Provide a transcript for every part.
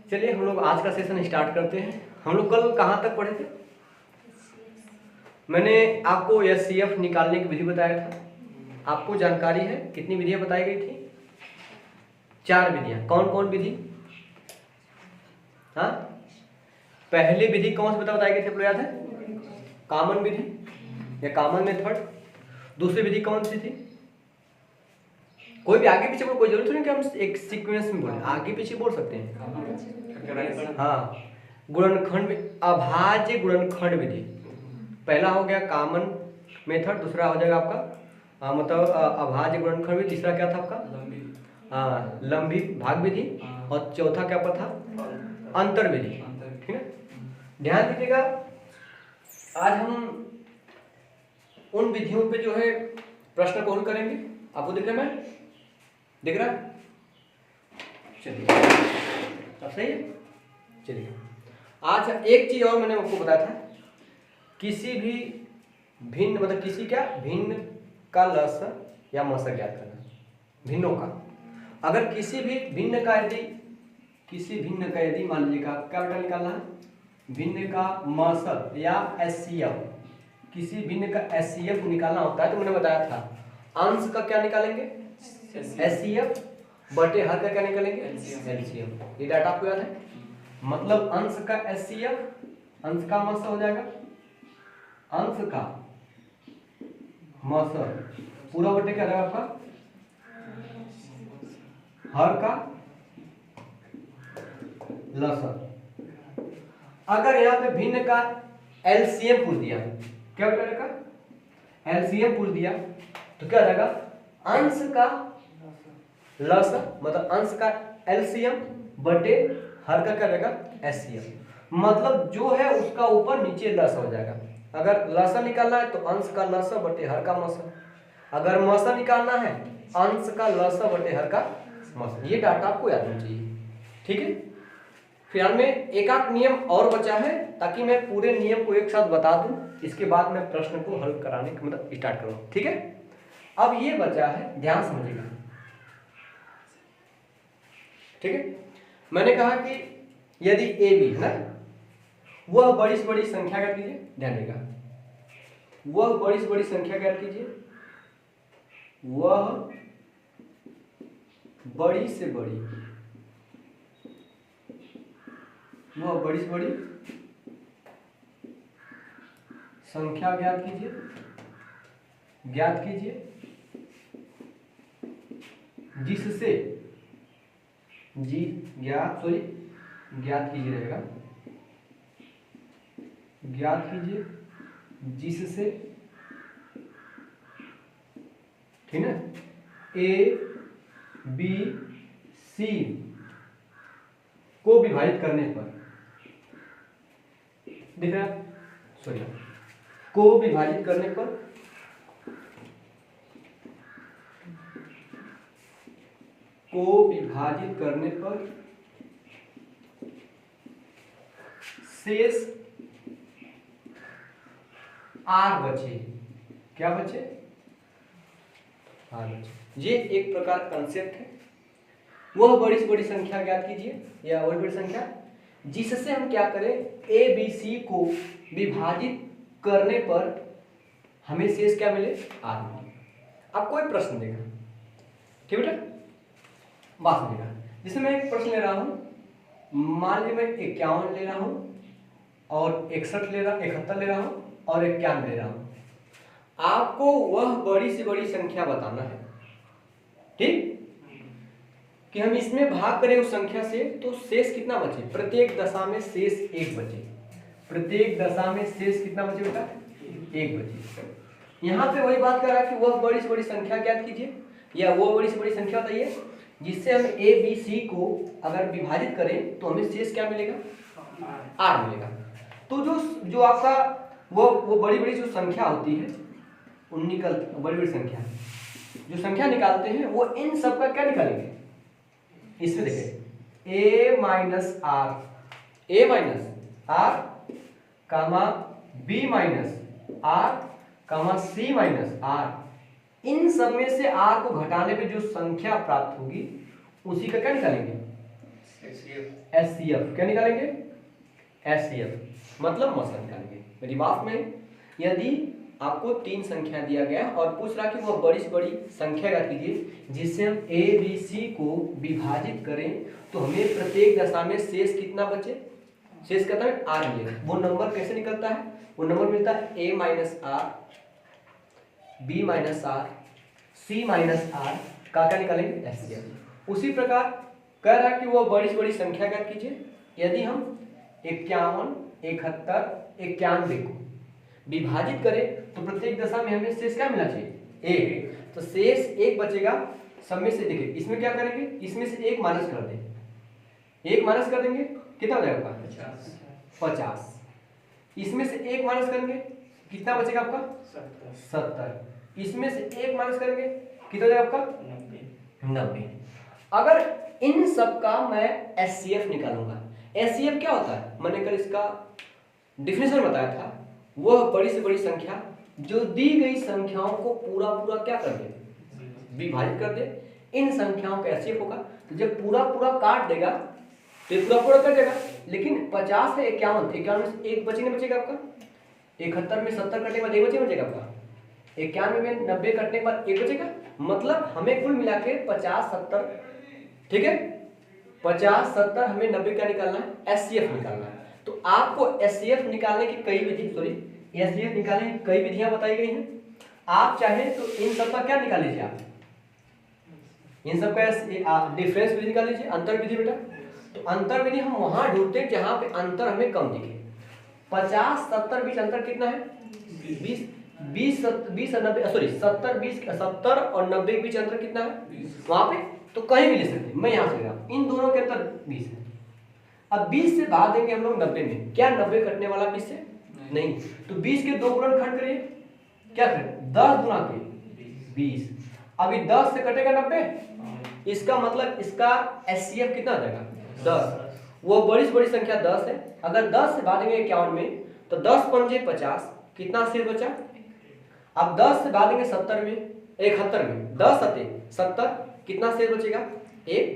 चलिए हम लोग आज का सेशन स्टार्ट करते हैं। हम लोग कल कहाँ तक पढ़े थे? मैंने आपको एचसीएफ निकालने की विधि बताया था। आपको जानकारी है कितनी विधियां बताई गई थी? 4 विधियां। कौन कौन विधि? हाँ, पहली विधि कौन सी बताई गई थी, आपको याद है? कॉमन विधि या कॉमन मेथड। दूसरी विधि कौन सी थी? कोई भी आगे पीछे बोल, कोई जरूरत नहीं कि हम एक सीक्वेंस में बोले, आगे पीछे बोल सकते हैं। हाँ, गुणनखंड अभाज्य गुणनखंड विधि। पहला हो गया कॉमन मेथड, दूसरा हो जाएगा आपका मतलब अभाज्य गुणनखंड विधि, तीसरा क्या था आपका लंबी भाग विधि, और चौथा क्या पर था? अंतर विधि। ठीक है, ध्यान दीजिएगा। आज हम उन विधियों पे जो है प्रश्न को हल करेंगे। आपको दिख रहा है? दिख रहा है? चलिए, अब सही है। चलिए, आज एक चीज और मैंने आपको बताया था, किसी भी भिन्न मतलब किसी क्या भिन्न का लस या मसक ज्ञात करना, भिन्नों का। अगर किसी भी भिन्न का यदि मान लीजिएगा क्या बेटा निकालना है, भिन्न का मसक या एचसीएफ, किसी भिन्न का एचसीएफ निकालना होता है तो मैंने बताया था अंश का क्या निकालेंगे, एचसीएफ, बटे हर का क्या निकालेंगे, एलसीएम। ये डाटा आपको याद है? मतलब अंश का एचसीएफ, अंश का मसक हो जाएगा, अंश का मसक पूरा बटे क्या रहेगा आपका, हर का लसक। अगर यहाँ पे भिन्न का एलसीएम पूछ दिया, क्या बेटा एलसीएम पूछ दिया तो क्या रहेगा, अंश का लसक मतलब अंश का एलसीएम बटे हर का क्या रहेगा, एचसीएम। मतलब जो है उसका ऊपर नीचे लस हो जाएगा। अगर लसा निकालना है तो अंश का लसा बटे हर का मसा, अगर मसा निकालना है अंश का लसा बटे हर का मसा। ये डाटा आपको याद होना चाहिए। ठीक है, फिलहाल में एक आध नियम और बचा है ताकि मैं पूरे नियम को एक साथ बता दूं, इसके बाद मैं प्रश्न को हल कराने का मतलब स्टार्ट करूं। ठीक है, अब ये बचा है, ध्यान समझिएगा। ठीक है, मैंने कहा कि यदि ए बी है ना, वह बड़ी से बड़ी संख्या ज्ञात कीजिए। ध्यान देगा, वह बड़ी से बड़ी संख्या ज्ञात कीजिए, वह बड़ी से बड़ी संख्या ज्ञात कीजिए जिससे ज्ञात कीजिए रहेगा, ज्ञात कीजिए जिससे, ठीक है, ए बी सी को विभाजित करने पर, दिख रहा है? सॉरी, को विभाजित करने पर शेष आर बचे। क्या बचे? आर बचे। ये एक प्रकार कंसेप्ट है। वह बड़ी से बड़ी संख्या ज्ञात कीजिए, या बड़ी बड़ी संख्या जिससे हम क्या करें, ए बी सी को विभाजित करने पर हमें शेष क्या मिले, आर मिले। अब कोई प्रश्न देगा, ठीक बेटा, बात समझेगा। जिसमें मैं एक प्रश्न ले रहा हूं, मान लीजिए मैं 51 ले रहा हूं और 71 ले रहा हूं और 91 ले रहा हूं। आपको वह बड़ी से बड़ी संख्या बताना है, ठीक, कि हम इसमें भाग करें उस संख्या से तो शेष कितना बचे, प्रत्येक दशा में शेष 1 बचे। प्रत्येक दशा में शेष कितना बचे बेटा, 1 बचे। यहां पे वही बात कर रहा है कि वह बड़ी से बड़ी संख्या ज्ञात कीजिए, या वो बड़ी से बड़ी संख्या बताइए जिससे हम ए बी सी को अगर विभाजित करें तो हमें शेष क्या मिलेगा, आर मिलेगा। तो जो आपका वो बड़ी बड़ी जो संख्या होती है, बड़ी बड़ी संख्या जो संख्या निकालते हैं वो इन सब का क्या निकालेंगे, इसमें देखें a minus R comma b minus R comma c minus R, इन सब में से r को घटाने पे जो संख्या प्राप्त होगी उसी का क्या निकालेंगे, HCF क्या निकालेंगे? HCF मतलब मसल निकालेंगे। मेरी बात में, यदि आपको 3 संख्या दिया गया और पूछ रहा कि वह बड़ी से बड़ी संख्या याद कीजिए जिससे हम A B C को विभाजित करें तो हमें प्रत्येक दशा में शेष कितना बचे? शेष कितना है? R मिलेगा। वो नंबर कैसे निकलता है? वो नंबर मिलता है A minus R, B minus R, C minus R का क्या निकालेंगे? HCF। उसी प्रकार कह रहा कि वो बड़ी से बड़ी संख्या क्या कीजिए, यदि हम 51, 71, 91 को विभाजित करें तो प्रत्येक दशा में हमें शेष क्या मिलना चाहिए? 1। तो शेष 1 बचेगा। सब में से देखिए इसमें क्या करेंगे, इसमें से 1 माइनस कर दें, 1 माइनस कर देंगे कितना हो जाएगा? 50। इसमें से 1 माइनस करेंगे कितना बचेगा आपका? 70। इसमें से 1 माइनस करेंगे कितना हो जाएगा आपका? 90। अगर इन सब का मैं HCF निकालूंगा, HCF क्या होता है? मैंने कल इसका डिफिनेशन बताया था। वह बड़ी से बड़ी संख्या जो दी गई संख्याओं को पूरा पूरा क्या कर दे? विभाजित कर दे। इन संख्याओं का HCF होगा। तो जब पूरा पूरा काट देगा तो पूरा पूरा कट देगा। लेकिन 50 है 51, 51 में से 1 बचेगा, बचेगा आपका 71 में 70 कटने के बाद 1 बचेगा आपका 91 में 90 कटने के बाद 1 बचेगा। मतलब हमें कुल मिला के 50 70, ठीक है, 50 70 हमें 90 क्या निकालना है? HCF निकालना है। तो आपको HCF निकालने की कई विधि HCF निकालने की कई विधियां बताई गई हैं। आप चाहे तो इन सब का क्या निकाल लीजिए, आप इन सब का डिफरेंस विधि निकाल लीजिए, अंतर विधि बेटा। तो अंतर विधि हम वहां ढूंढते हैं जहां पे अंतर हमें कम दिखे। 50 70 बीच अंतर कितना है? 20 और 90, सॉरी 70 और 90 के बीच अंतर कितना है? वहां पे तो कहीं भी ले सकते हैं। मैं यहां से ले रहा हूं, इन दोनों के अंतर 20 है। अब 20 से भाग देंगे हम लोग 90 में, क्या 90 कटने वाला 20 से? नहीं। तो 20 के 2 गुणनखंड करिए, क्या करें? 10 गुना के 20। अभी 10 से कटेगा 90, इसका मतलब इसका HCF कितना आ जाएगा? 10। वो बड़ी से बड़ी संख्या 10 है। अगर 10 से भागेंगे 51 में तो 10 पंजे 50, कितना शेष बचा? अब 10 से भागेंगे 70 में 71 में 10 सते 70, कितना शेष बचेगा? 1।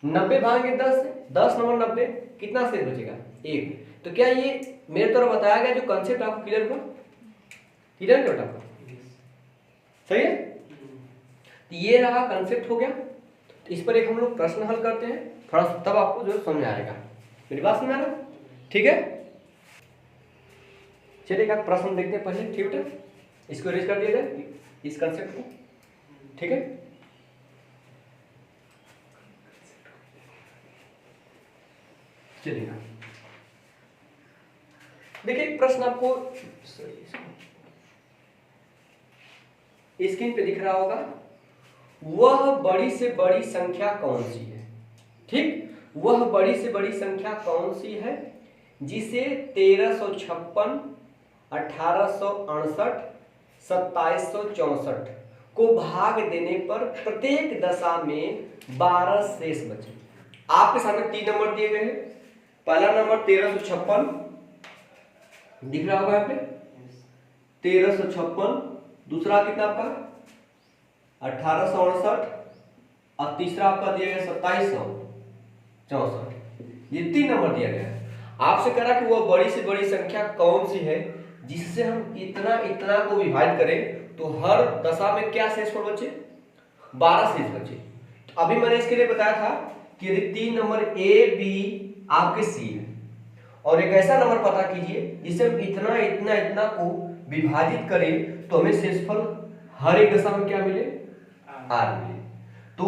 90 भागेंगे 10 से, 10 नंबर 90, कितना शेष बचेगा? 1। तो क्या ये मेरे तरफ बताया गया जो कंसेप्ट आपको क्लियर हुआ? क्लियर क्या बेटा? सही है। तो ये रहा कंसेप्ट हो गया। तो इस पर एक हम लोग प्रश्न हल करते हैं, थोड़ा तब आपको जो समझ आएगा। मेरी बात समझ आ रहा? ठीक है, चलिए एक प्रश्न देखते हैं पहले। ठीक है, इसको इरेज कर दिया जाए इस कंसेप्ट को। ठीक है, चलिए देखिए प्रश्न आपको स्क्रीन पे दिख रहा होगा। वह बड़ी से बड़ी संख्या कौन सी है? ठीक, वह बड़ी से बड़ी संख्या कौन सी है जिसे 1356, 1868, 2764 को भाग देने पर प्रत्येक दशा में 12 शेष बचे। आपके सामने 3 नंबर दिए गए हैं। पहला नंबर 1356 दिख रहा होगा यहाँ पे, 1356। दूसरा कितना आपका 1868 और तीसरा आपका दिया गया 2764। ये 3 नंबर दिया गया है। आपसे कह रहा कि वह बड़ी से बड़ी संख्या कौन सी है जिससे हम इतना इतना को विभाजित करें तो हर दशा में क्या शेषफल बचे? 12 शेष बचे। तो अभी मैंने इसके लिए बताया था कि यदि 3 नंबर A B आपके C है और एक ऐसा नंबर पता कीजिए जिससे हम इतना इतना इतना को विभाजित करें तो हमें शेषफल हर एक दशा में क्या मिले? R मिले। तो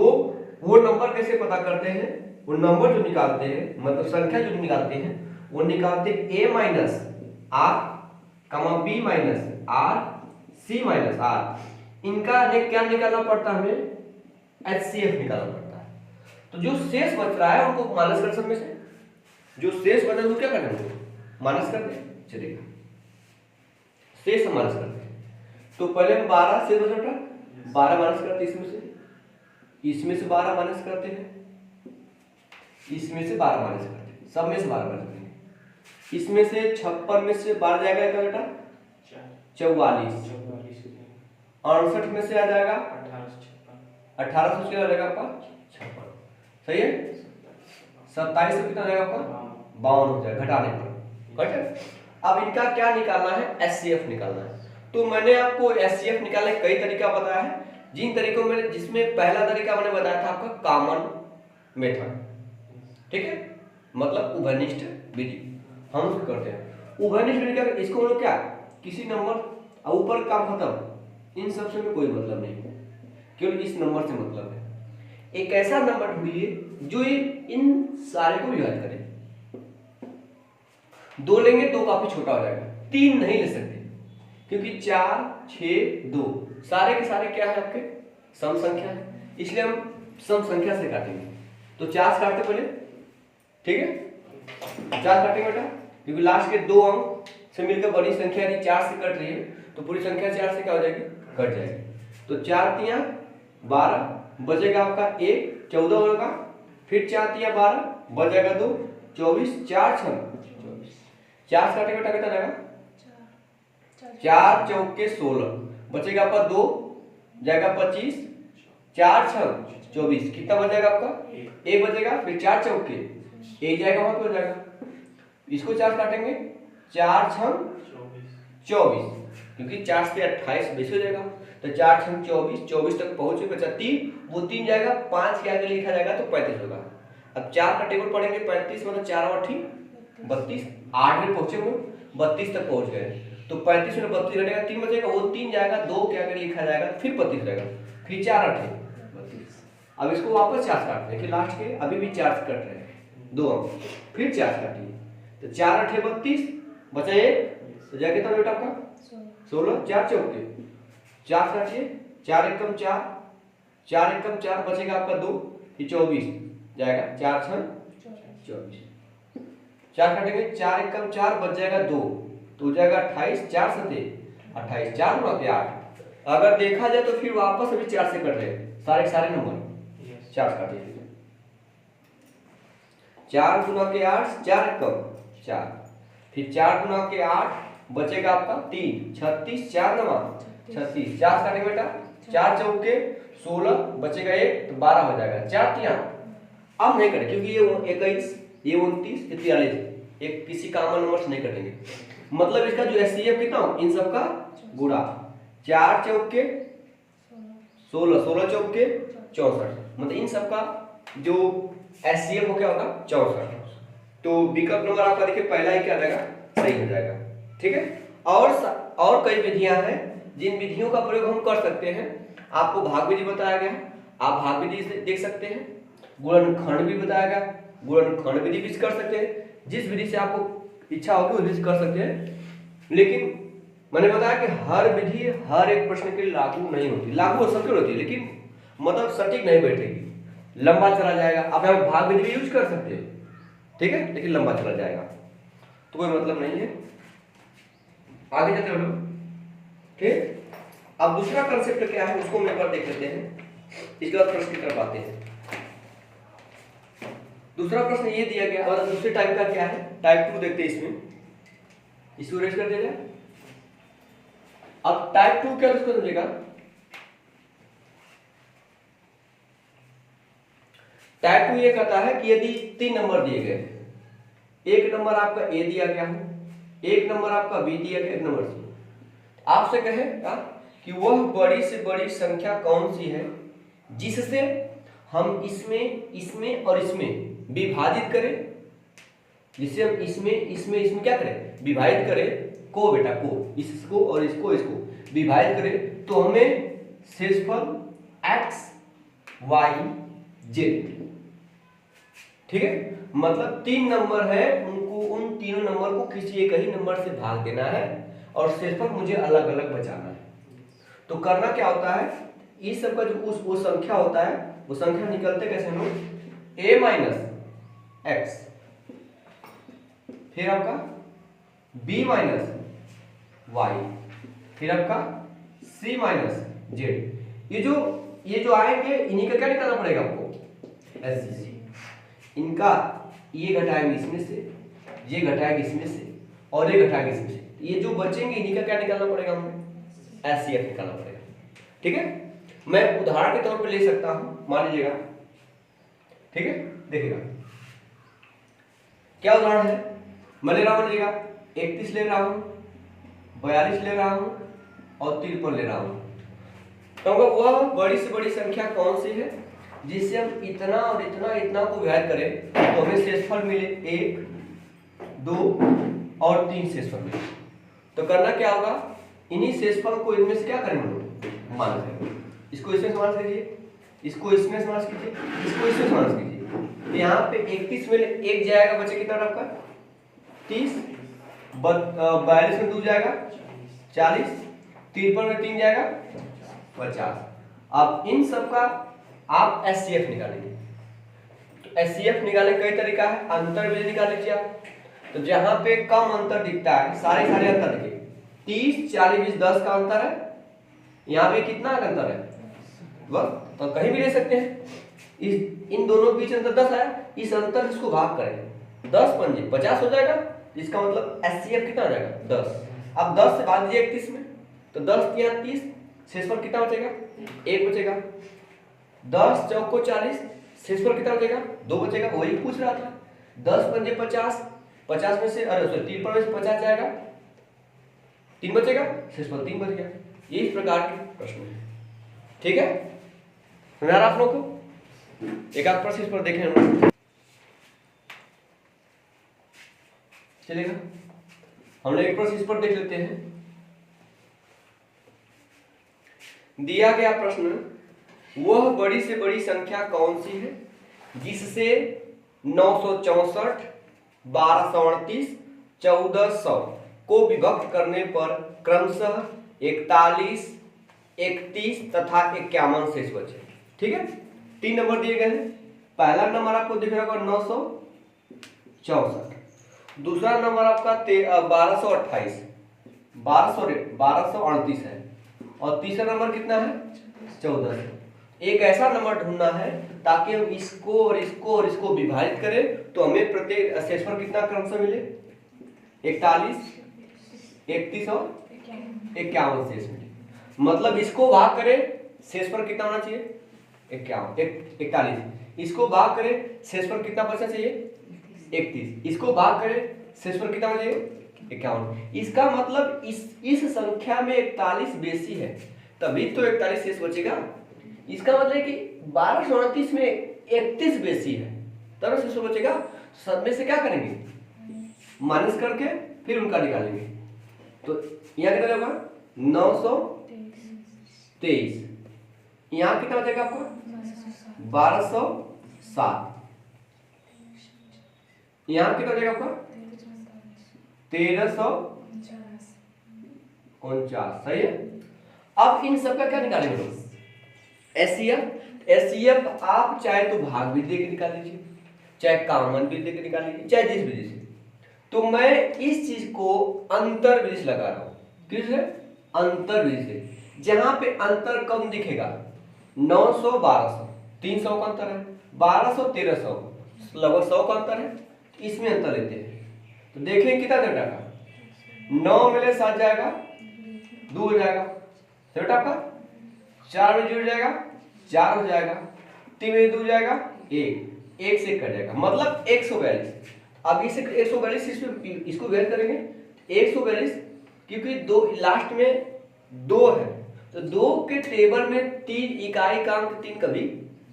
वो नंबर कैसे पता करते हैं? वो नंबर जो निकालते हैं, मतलब संख्या जो निकालते हैं, वो निकालते हैं A minus R, B minus R, C minus R। इनका क्या निकालना पड़ता है? हमें HCF निकालना पड़ता है। तो जो शेष बच रहा है उनको माइनस कर, सब में से जो शेष बचा है क्या करना है? माइनस कर दे, चलेगा। शेष माइनस करते हैं। तो पहले हम 12 शेष बचा, 12 माइनस करते हैं इसमें से 12 माइनस करते हैं, इसमें से 12 माइनस करते हैं, सब में से 12 माइनस करेंगे। इसमें से 56 में से 12 जाएगा क्या बेटा? 44। 68 में से आ जाएगा 1800 आ जाएगा आपका 56। सही है। 27 से कितना रहेगा आपका 52 हो जाएगा घटाने पर। घटे अब इनका क्या निकालना है, एचसीएफ निकालना है। तो मैंने आपको एचसीएफ निकालने कई तरीका बताया है, जिन तरीकों में जिसमें पहला तरीका मैंने बताया था आपका कॉमन मेथड, ठीक है, मतलब उभयनिष्ठ विधि हम उसको करते हैं। उभयनिष्ठ विधि का इसको हम लोग क्या किसी नंबर ऊपर काम खत्म, इन सब से में कोई मतलब नहीं, केवल इस नंबर से मतलब है। एक ऐसा नंबर ढूंढिए जो इन सारे को विभाजित करे। 2 लेंगे 2 काफी छोटा हो जाएगा, 3 नहीं ले सकते क्योंकि 4 6 2 सारे के सारे क्या है आपके सम संख्या है, इसलिए हम सम संख्या से काटेंगे। तो 4 से काटते पहले, ठीक है 4 काटेंगे बेटा, क्योंकि लास्ट के 2 अंक से मिलकर बड़ी संख्या यदि 4 से कट रही है तो पूरी संख्या 4 से क्या हो जाएगी, कट जाएगी। तो 4 तिया 12 बचेगा आपका 1 14 होगा, फिर 4 तिया 12 बचेगा 2 24 4 6 24, 4 से काटेंगे बेटा कितना रहेगा 4 चौके 16 बचेगा आपका 2 जाएगा 25 4 6 24 कितना बच जाएगा आपका 1 बचेगा, फिर 4 चौके 1 जाएगा वहां पे हो जाएगा, इसको 4 काटेंगे 4 6 24 क्योंकि 4 से 28 20 हो जाएगा, तो 4 6 24 24 तक पहुंचे बचा 3 वो 3 जाएगा 5 के आगे लिखा जाएगा तो 35 होगा। अब 4 का टेबल पढ़ेंगे 35 मतलब 4 और 32 8 में पहुंचे वो 32 तक पहुंच गए, तो 35 में 32 घटेगा 3 बचेगा, वो 3 जाएगा 2 के आगे लिखा जाएगा फिर 32 रहेगा, फिर 4 8 32। अब इसको वापस 4 काटते हैं कि लास्ट के अभी भी 4 कट रहे हैं 2 अंक, फिर 4 काटिए तो 4 8 32 बचा 1 तो जाएगा कितना बेटा आपका 16 4 चौके 4 काटिए 4 एकम 4 4 एकम 4 बचेगा आपका 2 फिर 24 जाएगा 4 6 24 4 काटेंगे 4 एकम 4 बच जाएगा 2 तो हो जाएगा 28 4 7 28 4 गुना के 8। अगर देखा जाए तो फिर वापस अभी 4 से कट रहे सारे सारे नंबर 4 से काटिए 4 गुना के 8 4 एकम 4 फिर 4 गुना के 8 बचेगा आपका 3 36 4 9 36 4 काटेंगे बेटा 4 चौके 16 बचेगा 1 तो 12 हो जाएगा 4 तिया अब नहीं करें क्योंकि ये 21 ये 29 ये 43 एक किसी कॉमन नंबर से नहीं कटेंगे, मतलब इसका जो एचसीएफ कितना हो इन सब का गुणा 4 चौके 16 16 चौके 64 मतलब इन सब का जो एचसीएफ हो क्या होगा 64। तो विकल्प नंबर आपका देखिए पहला ही क्या रहेगा सही हो जाएगा, ठीक है। और कई विधियां हैं जिन विधियों का प्रयोग हम कर सकते हैं, आपको भाग विधि बताया गया है, आप भाग विधि से देख सकते हैं, गुणनखंड भी बताया गया, गुणनखंड विधि भी कर सकते हैं, जिस विधि से आपको इच्छा होगी उस विधि से कर सकते हैं। लेकिन मैंने बताया कि हर विधि हर एक प्रश्न के लिए लागू नहीं होती, लागू हो सकती होती है लेकिन मतलब सटीक नहीं बैठेगी, लंबा चला जाएगा। अब हम भाग विधि भी यूज कर सकते हैं, ठीक है, लेकिन लंबा चला जाएगा तो कोई मतलब नहीं है। आगे चलते हम लोग, ठीक। अब दूसरा कंसेप्ट क्या है उसको हम एक बार देख लेते हैं, इसके बाद प्रश्न की तरफ आते हैं। दूसरा प्रश्न ये दिया गया और दूसरे टाइप का क्या है, टाइप 2 देखते हैं, इसको रेस्ट कर दिया जाए। अब टाइप 2 क्या उसको समझेगा, टाइप 2 ये कहता है कि यदि 3 नंबर दिए गए, एक नंबर आपका ए दिया गया है, एक नंबर आपका बी दिया गया, एक नंबर सी, आपसे कहे कि वह बड़ी से बड़ी संख्या कौन सी है जिससे हम इसमें और इसमें विभाजित करें, जिससे हम इसमें क्या करें विभाजित करें को बेटा को, इसको और इसको विभाजित करें तो हमें शेषफल x y z, ठीक है। मतलब 3 नंबर है, उनको उन तीनों नंबर को किसी एक ही नंबर से भाग देना है और शेषफल मुझे अलग अलग बचाना है। तो करना क्या होता है, इस सब का जो वो संख्या होता है वो संख्या निकलते कैसे हम लोग a माइनस एक्स, फिर आपका b माइनस वाई, फिर आपका c माइनस जेड। ये जो आएंगे इन्हीं का क्या निकालना पड़ेगा आपको एससीसी, इनका ये घटाएंगे इसमें से, ये घटाएंगे इसमें से और ये घटाएंगे इसमें से, ये जो बचेंगे इन्हीं का क्या निकालना पड़ेगा हमें एचसीएफ निकालना पड़ेगा, ठीक है। मैं उदाहरण के तौर पे ले सकता हूं, मान लीजिएगा, ठीक है, देखिएगा क्या उदाहरण है? मैं ले रहा हूँ जगह 31 ले रहा हूँ, 42 ले रहा हूँ और 53 ले रहा हूँ। तो वह बड़ी से बड़ी संख्या कौन सी है जिससे हम इतना और इतना इतना को विभाजित करें तो हमें शेषफल मिले 1, 2 और 3 शेषफल मिले। तो करना क्या होगा, इन्हीं शेषफल को इनमें से क्या करेंगे, माइनस करेंगे। इसको इसमें माइनस कीजिए, इसको इसमें माइनस कीजिए, इसको इसमें माइनस कीजिए। तो यहाँ पे 31 में 1 जाएगा, बचे कितना आपका 30, 42 में 2 जाएगा 40, 53 में 3 जाएगा 50। अब इन सब का आप एचसीएफ निकालेंगे। तो एचसीएफ निकालने का कई तरीका है, अंतर भी निकाल लीजिए आप। तो जहां पे कम अंतर दिखता है, सारे अंतर देखिए 30, 40, 20, 10 का अंतर है। यहाँ पे कितना अंतर है, वह तो कहीं भी ले सकते हैं। इन दोनों के बीच अंतर 10 आया, इस अंतर इसको भाग करें 10 पंजे 50 हो जाएगा, इसका मतलब एचसीएफ कितना हो जाएगा 10। अब 10 से भाग दीजिए 31 में, तो 10 या 30, शेषफल कितना बचेगा 1 बचेगा। 10 चौको 40, शेषफल कितना बचेगा 2 बचेगा। वही पूछ रहा था। 10 पंजे 50, 50 में से 53 में से 50 जाएगा, 3 बचेगा, शेषफल 3 बच गया। ये इस प्रकार के प्रश्न है। ठीक है, समझ आ रहा आप लोग को? एक आध प्रश्न इस पर देखें हम लोग, चलेगा। हम लोग एक प्रश्न इस पर देख लेते हैं। दिया गया प्रश्न, वह बड़ी से बड़ी संख्या कौन सी है जिससे 964, 1238, 1400 को विभक्त करने पर क्रमशः 41, 31 तथा 51 शेष बचे। ठीक है, 3 नंबर दिए गए हैं। पहला नंबर आपको दिख रहा होगा 964, दूसरा नंबर आपका 1228, 1238 है, और तीसरा नंबर कितना है 1400। एक ऐसा नंबर ढूंढना है ताकि हम इसको और इसको और इसको विभाजित करें तो हमें प्रत्येक शेषफल कितना क्रमशः मिले 41, 31 और 51 शेष मिले। मतलब इसको भाग करें शेषफल कितना होना चाहिए 41, इसको भाग करें शेषफल कितना बचना चाहिए 31, इसको भाग करें शेषफल कितना होना चाहिए 51। इसका मतलब इस संख्या में 41 बेसी है तभी तो 41 शेष बचेगा। इसका मतलब है कि 1229 में 31 बेसी है तब शेष बचेगा। सब में से क्या करेंगे माइनस करके फिर उनका निकालेंगे। तो यहाँ कितना होगा 923, यहाँ कितना बचेगा आपको 1207, यहाँ कितना बचेगा आपका 1349। सही है। अब इन सब का क्या निकालेंगे लोग एचसीएफ। एचसीएफ आप चाहे तो भाग विधि के निकाल लीजिए, चाहे कॉमन विधि के निकाल लीजिए, चाहे जिस विधि से। तो मैं इस चीज को अंतर विधि से लगा रहा हूं। किससे? अंतर विधि से। जहां पे अंतर कम दिखेगा 900 1200, 300 का अंतर है, 1200 1300 लगभग 100 का अंतर है, इसमें अंतर लेते हैं। तो देखें कितना बेटा का 9 में 7 जाएगा, 2 हो जाएगा, बेटा का 4 में जुड़ जाएगा, 4 हो जाएगा, 3 में 2 जाएगा, 1 से कट जाएगा, मतलब 142। अब इसे 142 इसको वेर करेंगे 142, क्योंकि 2 लास्ट में 2 है तो 2 के टेबल में 3 इकाई का अंक 3 कभी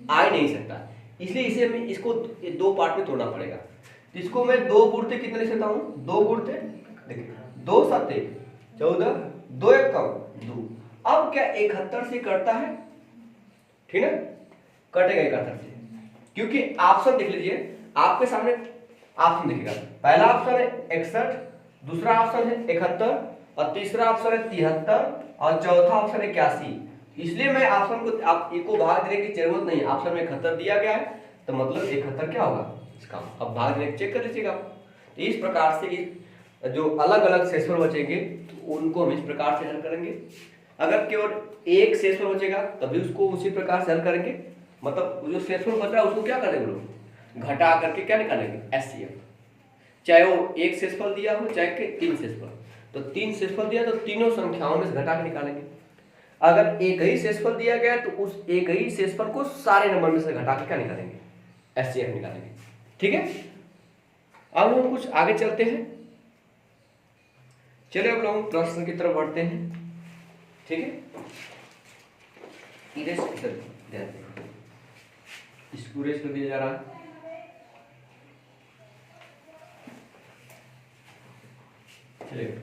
आ ही नहीं सकता, इसलिए इसे हमें इसको 2 पार्ट में तोड़ना पड़ेगा। इसको मैं 2 गुणते कितने लिख सकता हूँ 2 गुणते देखिए 2 7 14, 2 1 2। अब क्या 71 से कटता है? ठीक है, कटेगा 71 से, क्योंकि ऑप्शन देख लीजिए आपके सामने ऑप्शन दिखेगा। पहला ऑप्शन है 61, दूसरा ऑप्शन है 71 और तीसरा ऑप्शन है 73 और चौथा ऑप्शन है 81। इसलिए मैं ऑप्शन को आप इको भाग देने की जरूरत नहीं है, ऑप्शन में 71 दिया गया है तो मतलब 71 क्या होगा इसका। अब भाग देने चेक कर लीजिएगा। तो इस प्रकार से जो अलग अलग शेषफल बचेंगे तो उनको हम इस प्रकार से हल करेंगे। अगर केवल एक शेषफल बचेगा तभी उसको उसी प्रकार से हल करेंगे। मतलब जो शेषफल बच रहा है उसको क्या करेंगे लोग घटा करके क्या निकालेंगे एचसीएफ। चाहे वो एक शेषफल दिया हो चाहे 3 शेषफल, तो 3 शेषफल दिया तो तीनों संख्याओं में से घटा के निकालेंगे। अगर एक ही शेषफल दिया गया तो उस एक ही शेषफल को सारे नंबर में से घटा के क्या निकालेंगे एचसीएफ निकालेंगे। ठीक है, अब हम कुछ आगे चलते हैं। चलिए अब लोग प्रश्न की तरफ बढ़ते हैं। ठीक है, इरेज कर ध्यान दें, इसको इरेज कर दिया जा रहा है। चलिए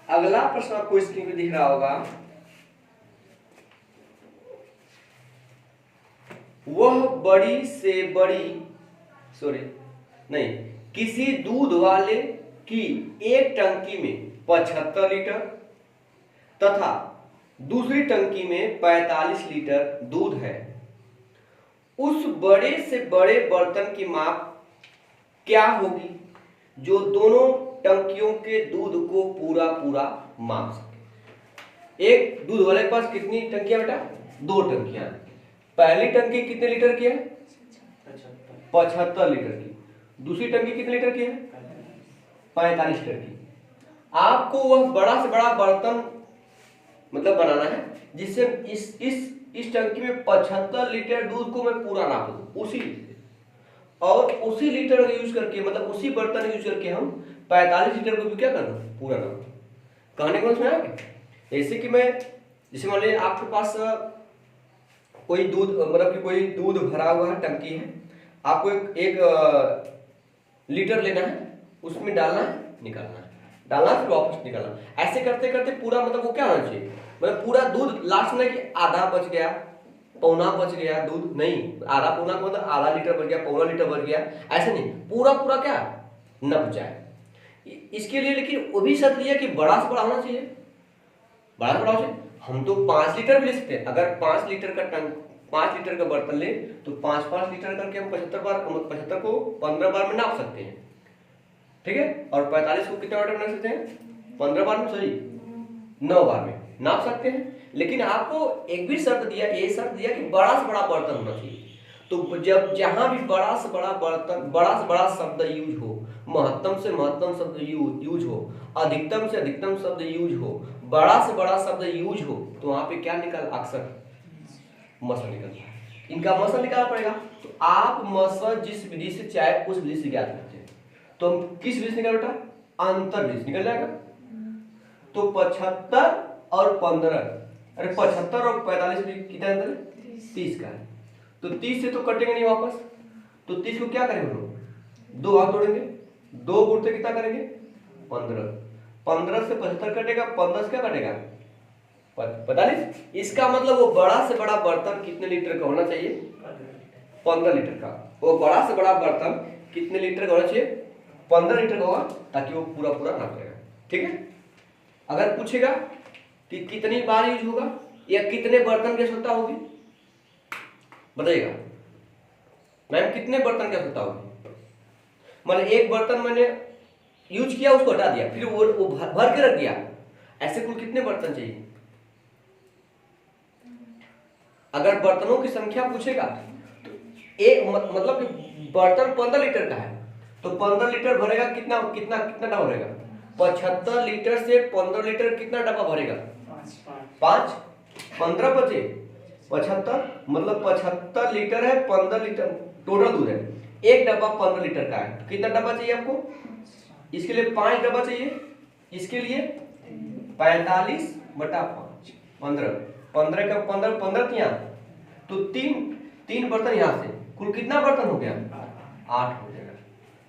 अगला प्रश्न आपको स्क्रीन पे दिख रहा होगा। वह बड़ी से बड़ी किसी दूध वाले की एक टंकी में 75 लीटर तथा दूसरी टंकी में 45 लीटर दूध है। उस बड़े से बड़े बर्तन की माप क्या होगी जो दोनों टंकियों के दूध को पूरा पूरा माप सके? एक दूध वाले के पास कितनी टंकियां बेटा? 2 टंकियां। पहली टंकी कितने लीटर की है? 75 लीटर की। दूसरी टंकी कितने लीटर की है? 45 लीटर की। आपको वह बड़ा से बड़ा बर्तन मतलब बनाना है जिससे इस टंकी में 75 लीटर दूध को मैं पूरा नाप दूं उसी और उसी लीटर का यूज करके, मतलब उसी बर्तन यूज करके हम 45 लीटर को भी क्या करना? पूरा नाप। कहने को समझ आया? ऐसे कि मैं जैसे मान लीजिए आपके पास कोई दूध मतलब कि कोई दूध भरा हुआ है, टंकी है, आपको एक लीटर लेना है, उसमें डालना है, निकालना है, डालना फिर वापस निकालना। ऐसे करते करते पूरा मतलब वो क्या होना चाहिए, मतलब पूरा दूध लास्ट में कि आधा बच गया, पौना बच गया दूध नहीं, आधा पौना मतलब आधा लीटर बच गया, पौना लीटर बच गया, ऐसे नहीं, पूरा पूरा क्या न बचाए। इसके लिए लेकिन वो भी शर्त है कि बड़ा से बड़ा होना चाहिए, बड़ा से बड़ा होना चाहिए। हम तो 5 लीटर भी ले सकते हैं। अगर 5 लीटर का बर्तन ले तो 5-5 लीटर करके हम 75 को 15 बार में नाप सकते हैं। ठीक है, और 45 को कितने बार में नाप सकते हैं? 15 बार में, सॉरी 9 बार में नाप सकते हैं। लेकिन आपको एक भी शर्त दिया, ये शर्त दिया कि बड़ा से बड़ा बर्तन होना चाहिए। तो जब जहां भी बड़ा से बड़ा बर्तन, बड़ा से बड़ा शब्द यूज हो, महत्तम से महत्तम शब्द यूज हो, अधिकतम से अधिकतम शब्द यूज हो, बड़ा से बड़ा शब्द यूज हो, तो वहां पे क्या निकल? अक्सर मसल निकलता है। इनका मसल निकालना पड़ेगा। तो आप मसल जिस विधि से चाहे उस विधि से ज्ञात करते हैं। तो हम किस विधि से निकाल बेटा? अंतर विधि से निकल जाएगा। तो 75 और 15, अरे 75 और 45 कितना अंतर है? 30 का है। तो 30 से तो कटेंगे नहीं वापस, तो 30 को क्या करेंगे हम लोग? 2 हाथ तोड़ेंगे, 2 गुणते कितना करेंगे? 15। 15 से 75 कटेगा, 15 से क्या कटेगा? 45। इसका मतलब वो बड़ा से बड़ा बर्तन कितने लीटर का होना चाहिए? 15 लीटर का। वो बड़ा से बड़ा बर्तन कितने लीटर का होना चाहिए? 15 लीटर का होगा, ताकि वो पूरा पूरा नाप लेगा। ठीक है, अगर पूछेगा कि कितनी बार यूज होगा या कितने बर्तन की आवश्यकता होगी, बताइएगा मैम कितने बर्तन की आवश्यकता होगी? मतलब एक बर्तन मैंने यूज किया, उसको हटा दिया, फिर वो भर के रख दिया, ऐसे कुल कितने बर्तन चाहिए? अगर बर्तनों की संख्या पूछेगा तो एक मतलब कि बर्तन 15 लीटर का है, तो 15 लीटर भरेगा, कितना कितना कितना डब्बा भरेगा? 75 लीटर से 15 लीटर कितना डब्बा भरेगा? 5 15 बचे 75, मतलब 75 लीटर है, 15 लीटर टोटल दूध है। एक डब्बा 15 लीटर का है, तो कितना डब्बा चाहिए आपको? इसके लिए 5 डब्बा चाहिए, इसके लिए 45/5 15, 15 का 15 यहाँ, तो 3 बर्तन यहाँ से, कुल कितना बर्तन हो गया? 8 हो जाएगा।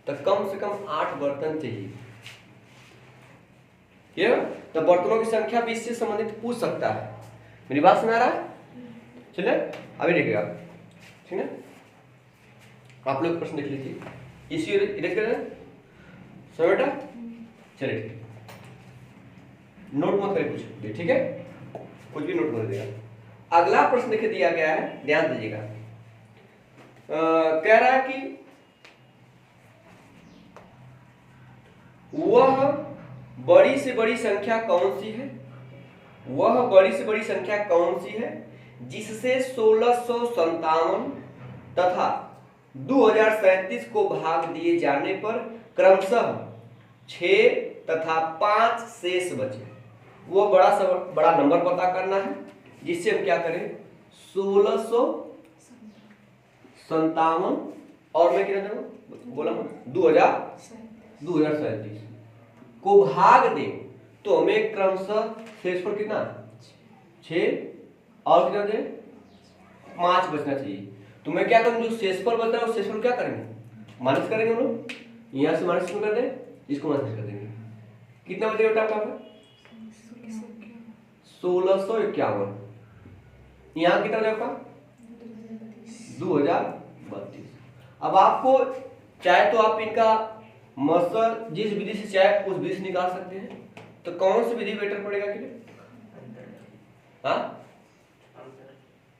तो कम से कम 8 बर्तन चाहिए। ये तो बर्तनों की संख्या भी इससे संबंधित पूछ सकता है। मेरी बात सुना रहा है? चलिए अभी देखिएगा, ठीक है, आप लोग प्रश्न लिख लीजिए, इसी इरेज कर सो बेटा। चलिए नोट मत करिए कुछ, ठीक है, कुछ भी नोट मत देगा। अगला प्रश्न लिख दिया गया है, ध्यान दीजिएगा। कह रहा है कि वह बड़ी से बड़ी संख्या कौन सी है, वह बड़ी से बड़ी संख्या कौन सी है जिससे 1657 तथा 2037 को भाग दिए जाने पर क्रमशः 6 तथा 5 शेष बचे। वो बड़ा से बड़ा नंबर पता करना है, जिससे हम क्या करें? 1657 और मैं कितना दूँ बोला हूँ 2037 को भाग दे तो हमें क्रमशः शेषफल कितना 6 और कितना दे 5 बचना चाहिए। तो मैं क्या करूँ जो शेषफल बच रहा है उस शेषफल क्या करेंगे माइनस करेंगे हम लोग, यहाँ से माइनस कर दें इसको माइनस कर देंगे, कितना बचेगा बेटा आपका 1651। यहाँ कितना बचेगा आपका 2032। अब आपको चाहे तो आप इनका मसल जिस विधि से चाहे उस विधि से निकाल सकते हैं, तो कौन सी विधि बेटर पड़ेगा के लिए हाँ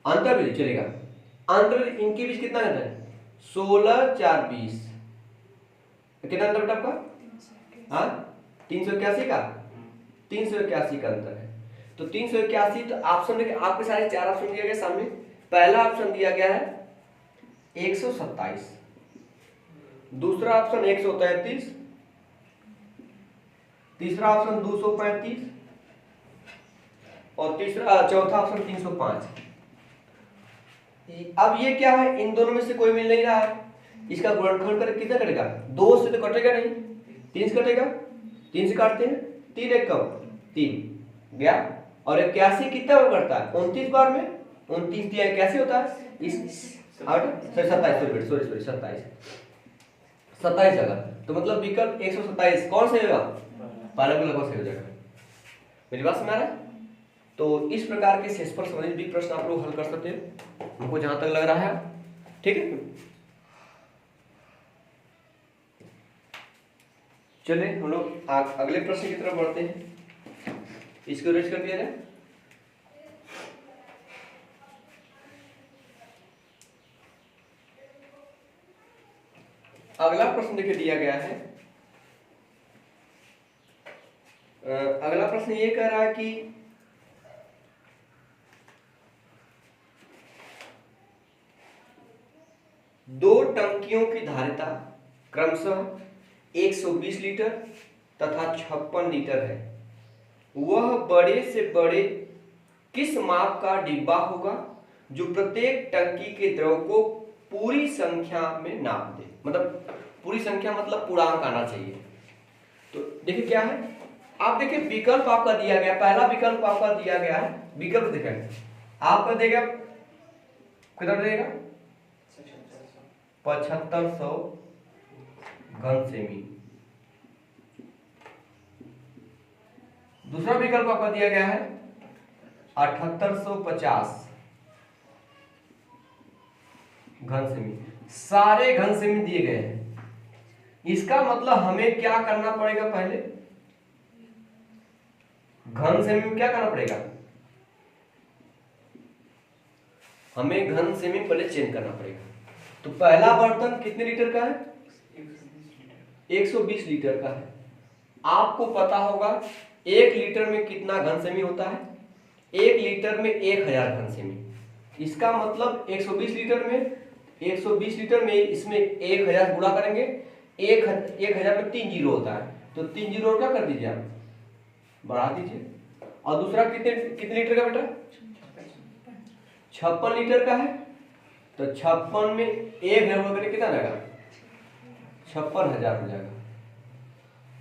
अंतर विधि चलेगा। अंतर विधि इनके बीच कितना अंतर है 16 4 20 कितना अंतर बेटा आपका हाँ 381 का 381 का अंतर है। तो 381 तो ऑप्शन में आपके सारे 4 ऑप्शन दिया गया सामने। पहला ऑप्शन दिया गया है 127, दूसरा ऑप्शन 133, तीसरा ऑप्शन 235 और चौथा ऑप्शन 305। अब ये क्या है इन दोनों में से कोई मिल नहीं रहा है, इसका गुणनखंड करके कितना कटेगा 2 से तो कटेगा नहीं 3 से कटेगा 3 से काटते हैं 3 एक कम 3 गया और 81 कितना बार करता है 29 बार में 29 दिया कैसे होता है इस 27 जगह। तो मतलब विकल्प 127 कौन से होगा पहला को लगभग सही हो जाएगा। मेरी बात समझ आ रहा है। तो इस प्रकार के शेषफल संबंधित भी प्रश्न आप लोग हल कर सकते हैं हमको जहां तक लग रहा है, ठीक है। चलिए हम लोग अगले प्रश्न की तरफ बढ़ते हैं, इसको रेज कर दिया जाए। अगला प्रश्न देखिए दिया गया है, अगला प्रश्न ये कह रहा है कि दो टंकियों की धारिता क्रमशः 120 लीटर तथा 56 लीटर है, वह बड़े से बड़े किस माप का डिब्बा होगा जो प्रत्येक टंकी के द्रव को पूरी संख्या में नाप दे। मतलब पूरी संख्या मतलब पूर्णांक आना चाहिए। तो देखिए क्या है, आप देखिए विकल्प आपका दिया गया, पहला विकल्प आपका दिया गया है, विकल्प देखें आपका देगा कितना देगा 7500 घन सेमी। दूसरा विकल्प आपका दिया गया है 7850 घन सेमी। सारे घन सेमी दिए गए हैं, इसका मतलब हमें क्या करना पड़ेगा, पहले घन सेमी में क्या करना पड़ेगा, हमें घन सेमी पहले चेंज करना पड़ेगा। तो पहला बर्तन कितने लीटर का है 120 लीटर का है। आपको पता होगा 1 लीटर में कितना घन सेमी होता है, 1 लीटर में 1000 घन सेमी। इसका मतलब 120 लीटर में इसमें 1000 गुणा करेंगे, 1000 में 3 जीरो होता है, तो 3 जीरो क्या कर दीजिए आप बढ़ा दीजिए। और दूसरा कितने लीटर का बेटा 56 लीटर का है, तो 56 में 1000 कितना जाएगा 56,000 हो जाएगा।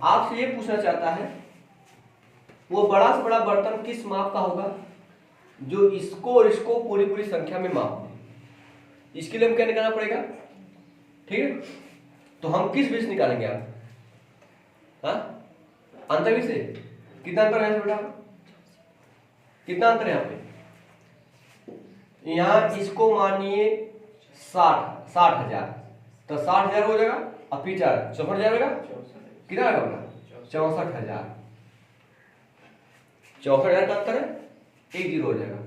आपसे ये पूछना चाहता है वो बड़ा से बड़ा बर्तन किस माप का होगा जो इसको और इसको पूरी पूरी संख्या में माप दे। इसके लिए हम क्या निकालना पड़ेगा, ठीक है। तो हम किस बीच निकालेंगे आप हाँ अंतर से कितना अंतर है बेटा, कितना अंतर है यहाँ पे, यहाँ इसको मानिए 60,000 तो 60,000 हो जाएगा और फिर 64,000 होगा कितना होगा 64,000। 64,000 का अंतर है, 1 जीरो हो जाएगा।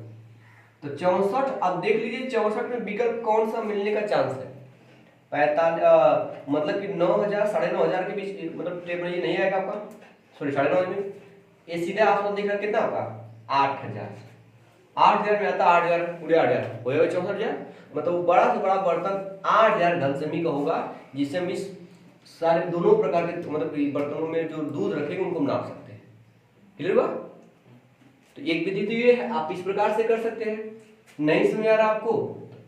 तो 64, अब देख लीजिए 64 में विकल्प कौन सा मिलने का चांस है 45, मतलब कि 9,000 9,500 के बीच, मतलब टेबल ये नहीं आएगा आपका, सॉरी 9,500 में ये सीधा ऑप्शन दिख रहा है कितना आपका 8,000 में आता 8,000 पूरे 8,000 हो जाएगा 64,000। मतलब बड़ा से बड़ा बर्तन 8,000 घन सेमी का होगा, जिससे हम इस सारे दोनों प्रकार के मतलब बर्तनों में जो दूध रखेंगे उनको नाप सकते हैं। क्लियर हुआ। तो एक विधि तो ये है, आप इस प्रकार से कर सकते हैं। नहीं समझ आ रहा आपको,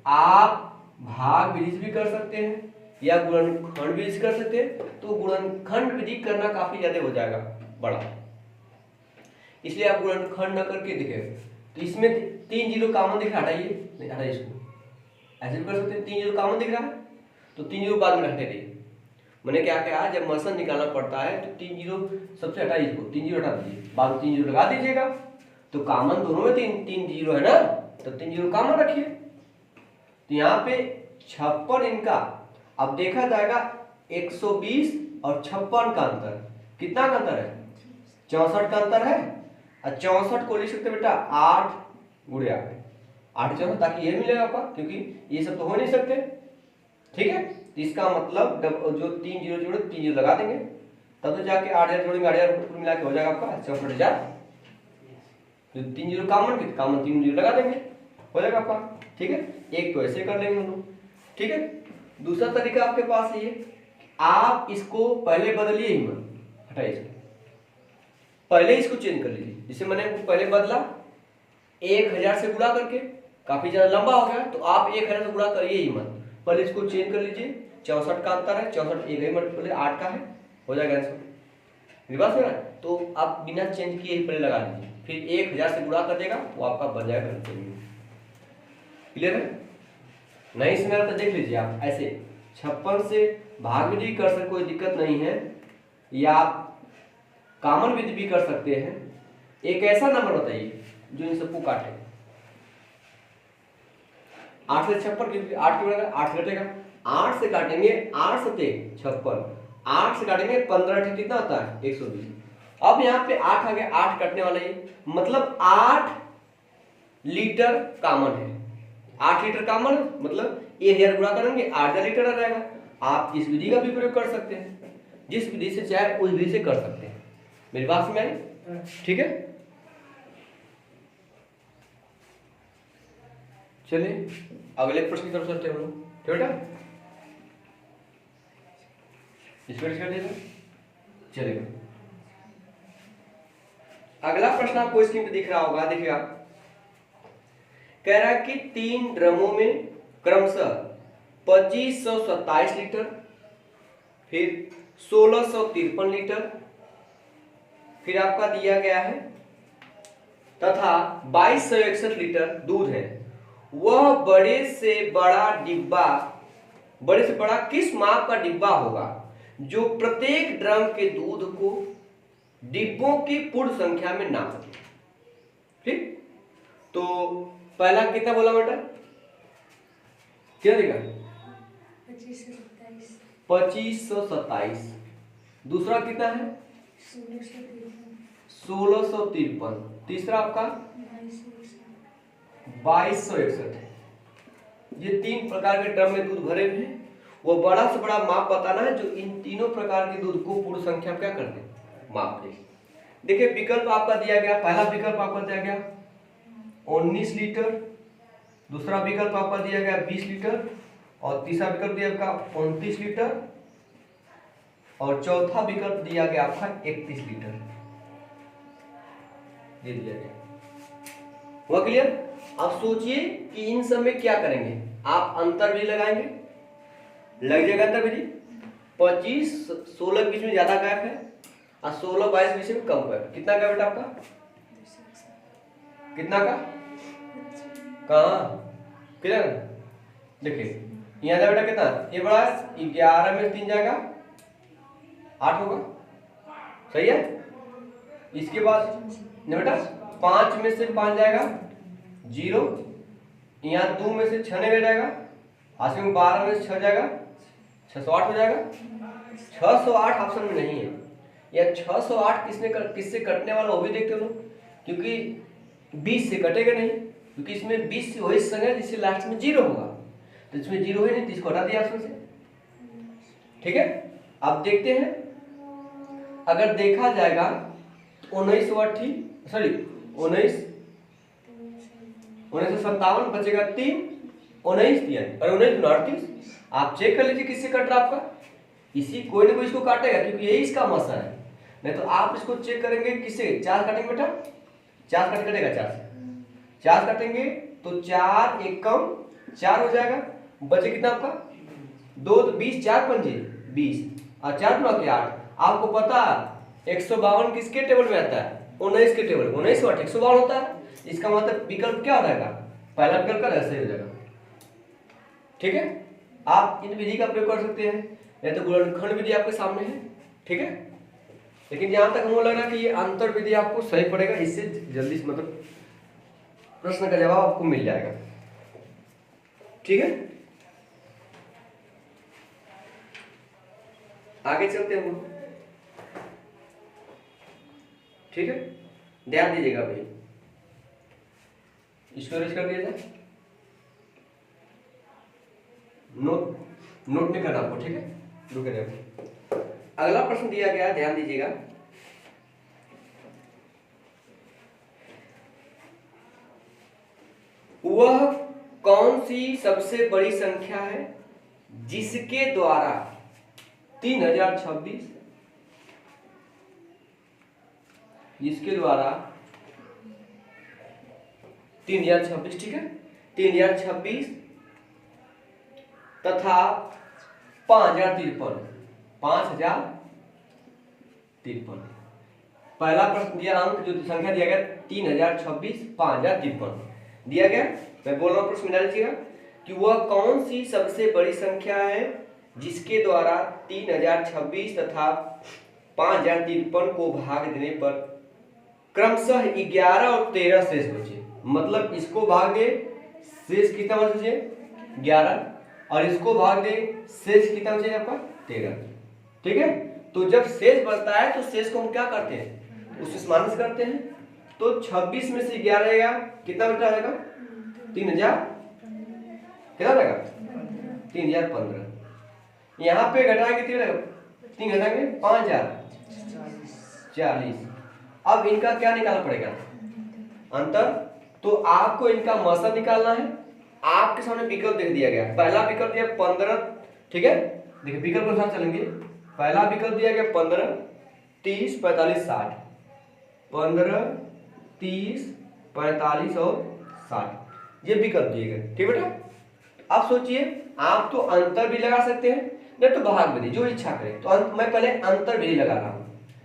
आप भाग विधि से भी कर सकते हैं या गुणनखंड भी कर सकते हैं, तो गुणनखंड विधि करना काफी ज्यादा हो जाएगा बड़ा, इसलिए आप गुणनखंड न करके देखें। तो इसमें 3 जीरो कॉमन दिख रहा है, हटाइए, नहीं हटाइए इसको, ऐसे भी कर सकते हैं। 3 जीरो कॉमन दिख रहा है तो 3 जीरो बाद में हटा दीजिए। मैंने क्या कहा, जब मसन निकालना पड़ता है तो 3 जीरो सबसे हटाइए, इसको 3 जीरो हटा दीजिए, बाद में 3 जीरो लगा दीजिएगा। तो कॉमन दोनों में 3 जीरो है ना, तो 3 जीरो कॉमन रखिए। तो यहाँ पे 56 इनका, अब देखा जाएगा 120 और 56 का अंतर, कितना का अंतर है, 64 का अंतर है। और 64 को लिख सकते बेटा 8 गुणे 8 64, ताकि ये मिलेगा आपका, क्योंकि ये सब तो हो नहीं सकते, ठीक है। तो इसका मतलब जो 3 जीरो जोड़े 3 जीरो लगा देंगे, तब तो जाके 8000 जोड़ेंगे, 8000 कुल मिला के हो जाएगा आपका 64,000। तो 3 जीरो कॉमन 3 जीरो लगा देंगे, हो जाएगा आपका, ठीक है। एक तो ऐसे कर लेंगे हम लोग, ठीक है। दूसरा तरीका आपके पास ये, आप इसको पहले बदलिए ही मत, हटाइए इसको, पहले इसको चेंज कर लीजिए। जिसे मैंने पहले बदला 1000 से गुणा करके, काफी ज्यादा लंबा हो गया, तो आप 1000 से गुणा करिए ही मत, पहले इसको चेंज कर लीजिए। 64 का अंतर है, 64 एक ही मल्टीपल 8 का है, हो जाएगा आंसर, रिवर्स में ना। तो आप बिना चेंज किए ही पहले लगा लीजिए, फिर 1000 से गुणा कर देगा, वो आपका बन जाएगा। क्लियर है? नहीं समझ तो देख लीजिए आप, ऐसे 56 से भाग विधि कर सकते, कोई दिक्कत नहीं है, या कॉमन विधि भी कर सकते हैं। एक ऐसा नंबर बताइए जो इन सबको काटे। 8 से 56 की 8 की बराबर 8 घटेगा, 8 से काटेंगे 8 से 56, 8 से काटेंगे 15 ठीक कितना होता है 120। अब यहाँ पे 8 आ गया, 8 कटने वाला है, मतलब 8 लीटर कॉमन है। 8 लीटर कॉमन मतलब 1000 गुणा करेंगे 8000 लीटर आ जाएगा। आप इस विधि का भी प्रयोग कर सकते हैं, जिस विधि से चाहे उस विधि से कर सकते हैं। मेरी बात समझ आई? ठीक है, चलिए अगले प्रश्न की तरफ चलते हैं हम लोग, ठीक है। इसको कर देना चलेगा। अगला प्रश्न आपको स्क्रीन पे दिख रहा होगा, देखिएगा, कह रहा है कि 3 ड्रमों में क्रमशः 2527 लीटर, फिर 1653 लीटर, फिर आपका दिया गया है तथा 2261 लीटर दूध है। वह बड़े से बड़ा डिब्बा, बड़े से बड़ा किस माप का डिब्बा होगा जो प्रत्येक ड्रम के दूध को डिब्बों की पूर्ण संख्या में नाप सके। ठीक, तो पहला कितना बोला बेटा, क्या देगा 2527, दूसरा कितना है 1653, तीसरा आपका 2261। ये 3 प्रकार के ड्रम में दूध भरे हुए हैं, वो बड़ा से बड़ा माप बताना है जो इन तीनों प्रकार के दूध को पूर्ण संख्या क्या कर दे, माप दे। देखिए विकल्प आपका दिया गया, पहला विकल्प आपका दिया गया 19 लीटर, दूसरा विकल्प आपका दिया गया 20 लीटर, और तीसरा विकल्प दिया आपका 29 लीटर, और चौथा विकल्प दिया गया आपका 31 लीटर, ये दिया गया। हुआ क्लियर? अब सोचिए कि इन सब में क्या करेंगे, आप अंतर भी लगाएंगे, लग जाएगा अंतर विधि। 25 16 के बीच में ज्यादा गैप है और 16 22 के बीच में कम गैप। कितना गैप बेटा आपका, कितना का, कहाँ क्लियर? देखिए यहाँ बेटा कितना, ये बड़ा 11 में 3 जाएगा 8 होगा, सही है। इसके बाद बेटा 5 में से 5 जाएगा 0, यहाँ 2 में से 6 नहीं जाएगा, आगे में 12 में से 6 जाएगा 608 हो जाएगा। 608 ऑप्शन में नहीं है, या 608 किससे कटने वाला वो भी देखते हो, क्योंकि 20 से कटेगा नहीं, क्योंकि इसमें 20 से वही संख्या जिससे लास्ट में 0 होगा, तो इसमें 0 है नहीं, तो इसको हटा दिया ऑप्शन से। ठीक है, अब देखते हैं, अगर देखा जाएगा 1957 बचेगा 3, 19 दिया और 19 38। आप चेक कर लीजिए किससे कट रहा आपका, इसी कोई ना कोई इसको काटेगा, क्योंकि यही इसका मसा है। नहीं तो आप इसको चेक करेंगे किससे, 4 काटेंगे बेटा, 4 कटेगा 4 से, 4 कटेंगे तो 4 1 कम 4 हो जाएगा, बचे कितना आपका 2 तो 20, 4 पंजे 20 और 4 9 के 8। आपको पता 152 किसके टेबल में आता है? 19 के टेबल। 19 8 152 होता है। इसका मतलब विकल्प क्या हो जाएगा? पहला विकल्प का ऐसे हो जाएगा। ठीक है, आप इन विधि का प्रयोग कर सकते हैं, या तो गुणनखंड विधि आपके सामने है। ठीक है, लेकिन जहां तक हमको लग रहा है कि ये अंतर विधि आपको सही पड़ेगा, इससे जल्दी से मतलब प्रश्न का जवाब आपको मिल जाएगा। ठीक है, आगे चलते हैं हम। ठीक है, ध्यान दीजिएगा भाई, इसको रेज कर दिया जाए, नोट नहीं करना आपको। ठीक है, रुके देखो, अगला प्रश्न दिया गया है, ध्यान दीजिएगा। वह कौन सी सबसे बड़ी संख्या है जिसके द्वारा 3026 जिसके द्वारा 3026, ठीक है, 3026 तथा 5053 पहला प्रश्न दिया, अंक जो संख्या दिया गया 3026 5053 दिया गया। मैं बोल रहा हूं, प्रश्न मिला लीजिएगा कि वह कौन सी सबसे बड़ी संख्या है जिसके द्वारा 3026 तथा 5053 को भाग देने पर क्रमशः 11 और 13 शेष बचे। मतलब इसको भाग दे, शेष कितना बचे? 11, और इसको भाग दे, शेष कितना बचे आपका? 13। ठीक है, तो जब शेष बचता है तो शेष को हम क्या करते हैं? उससे माइनस करते हैं। तो 26 में से 11 रहेगा, कितना बचा रहेगा? 3000, कितना रहेगा? 3015। यहाँ पे घटाएंगे 3 घटाएंगे 5040। अब इनका क्या निकालना पड़ेगा? अंतर। तो आपको इनका मसा निकालना है। आपके सामने विकल्प देख दिया गया, पहला विकल्प दिया 15। ठीक है, देखिए विकल्प के साथ चलेंगे। पहला विकल्प दिया गया 15 30 45 60, 15 30 45 और 60, ये विकल्प दिए गए। ठीक बेटा, अब सोचिए, आप तो अंतर भी लगा सकते हैं, नहीं तो भाग विधि, जो इच्छा करें। तो मैं पहले अंतर विधि लगा रहा हूं।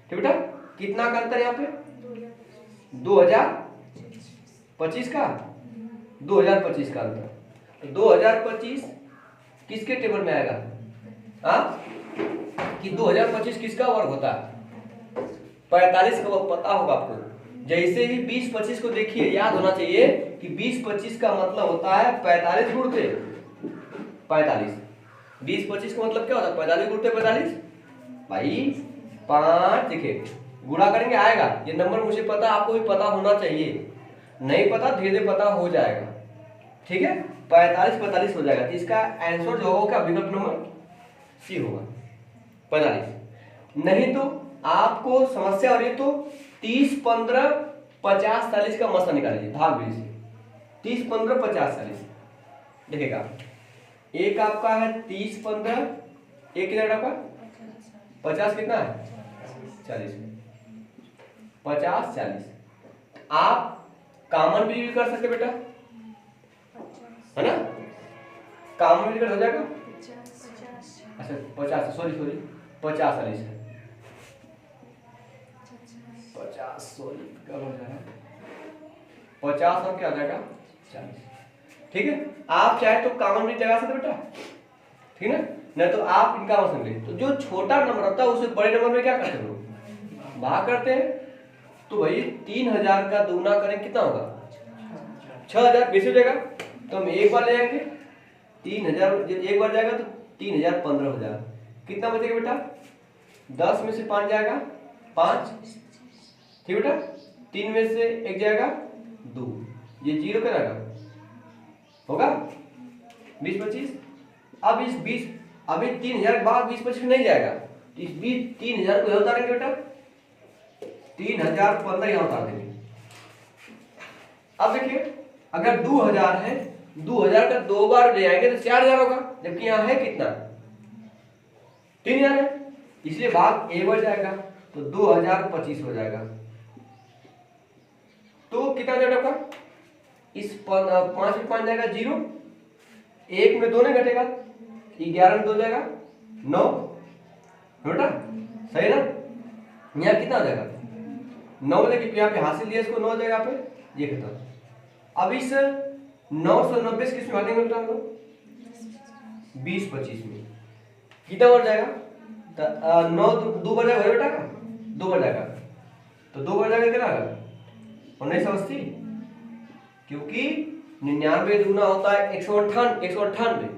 ठीक बेटा, कितना का अंतर यहाँ पे? 2025 का, 2025 का अंतर। 2025 किसके टेबल में आएगा? कि 2025 किसका वर्ग होता है? 45 का वर्ग। पता होगा आपको। जैसे ही 20-25 को देखिए, याद होना चाहिए कि 20-25 का मतलब होता है 45 गुणते 45। 20-25 का मतलब क्या होता है? 45 गुणते 45 भाई 5। देखिए गुणा करेंगे आएगा ये नंबर, मुझे पता, आपको भी पता होना चाहिए। नहीं पता धीरे धीरे पता हो जाएगा। ठीक है, 45 हो जाएगा। तो इसका आंसर जो होगा विकल्प नंबर सी होगा, 45। नहीं तो आपको समस्या हो रही है तो 30 15 50 40 का मसला निकाल लीजिए भाग विधि से। 30 15 50 40 देखिएगा, एक आपका है 30 15, एक कितना आपका 50, कितना है 40, 50 40। आप कॉमन भी कर सकते बेटा, है ना? कॉमन भी हो जाएगा। अच्छा 50, सॉरी 50 40 है, 50 सॉरी कब हो जाएगा 50 और क्या हो जाएगा 40। ठीक है, आप चाहे तो कॉमन भी लगा सकते बेटा, ठीक है, नहीं तो आप इनका मत समझिए। तो जो छोटा नंबर होता है उसे बड़े नंबर में क्या करते हैं लोग? भाग करते हैं। तो भाई 3000 का दुगना करें कितना होगा? 6000 बेसी हो जाएगा। तो हम एक बार ले जाएंगे 3000, एक बार जाएगा तो 3000 15,000, कितना बचेगा बेटा? 10 में से 5 जाएगा 5, ठीक बेटा, 3 में से 1 जाएगा 2, ये 0 क्या रहेगा? होगा 20 25। अब इस 20, अभी 3000 के बाद 20 25 नहीं जाएगा, तो इस 3000 को यहाँ उतारेंगे बेटा, 3015 यहाँ उतार देंगे। अब देखिए अगर 2000 है, 2000 का 2 बार ले आएंगे तो 4000 होगा, जबकि यहाँ है कितना 3000 है, इसलिए भाग ए बढ़ जाएगा तो 2025 हो जाएगा। तो कितना जाएगा आपका? इस 5 में 5 जाएगा 0, 1 में 2 नहीं घटेगा, 11 में 2 जाएगा 9 बेटा, सही ना। यहाँ कितना हो जाएगा 9 लेकिन यहाँ पे हासिल दिया इसको 9 हो जाएगा पे, ये खत्म। अब इस 990 किस में बांटेंगे बेटा हम लोग 20-25 में, कितना बढ़ जाएगा तो 9 2 बढ़ जाएगा बेटा का 2 बढ़ जाएगा, तो 2 बढ़ जाएगा कितना आएगा 1980, क्योंकि 99 दुगुना होता है 198,